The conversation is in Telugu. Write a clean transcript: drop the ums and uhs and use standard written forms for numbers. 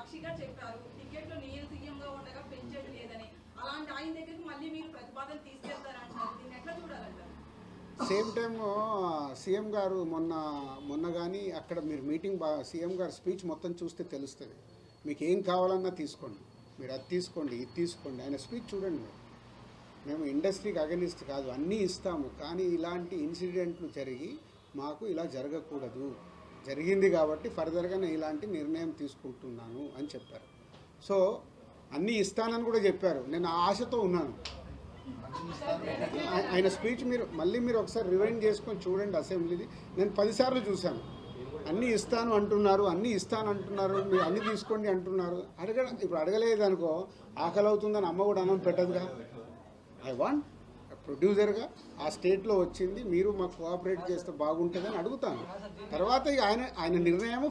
సాక్షిగా చెప్పారు టికెట్లు నేను సీఎంగా ఉండగా పెంచేది లేదని. అలాంటి ఆయన దగ్గరికి మళ్ళీ మీరు ప్రతిపాదన తీసుకెళ్తారంటారు, దీన్ని ఎట్లా చూడాలంటారు? సేమ్ టైం సీఎం గారు మొన్న కానీ అక్కడ మీరు మీటింగ్ సీఎం గారు స్పీచ్ మొత్తం చూస్తే తెలుస్తుంది. మీకు ఏం కావాలన్నా తీసుకోండి, మీరు అది తీసుకోండి, ఇది తీసుకోండి. ఆయన స్పీచ్ చూడండి. మేము ఇండస్ట్రీకి అగెనిస్ట్ కాదు, అన్నీ ఇస్తాము, కానీ ఇలాంటి ఇన్సిడెంట్లు జరిగి మాకు ఇలా జరగకూడదు, జరిగింది కాబట్టి ఫర్దర్గా నేను ఇలాంటి నిర్ణయం తీసుకుంటున్నాను అని చెప్పారు. సో అన్నీ ఇస్తానని కూడా చెప్పారు. నేను ఆశతో ఉన్నాను. ఆయన స్పీచ్ మీరు ఒకసారి రివైండ్ చేసుకొని చూడండి అసెంబ్లీది. నేను 10 సార్లు చూశాను. అన్నీ ఇస్తాను అంటున్నారు, మీరు అన్నీ తీసుకోండి అంటున్నారు. ఇప్పుడు అడగలేదు అనుకో, ఆకలి అవుతుందని అమ్మ కూడా అన్నం పెట్టదుగా. ఐ వాంట్ ప్రొడ్యూసర్గా ఆ స్టేట్లో వచ్చింది, మీరు మాకు కోఆపరేట్ చేస్తే బాగుంటుందని అడుగుతాను. తర్వాత ఆయన నిర్ణయం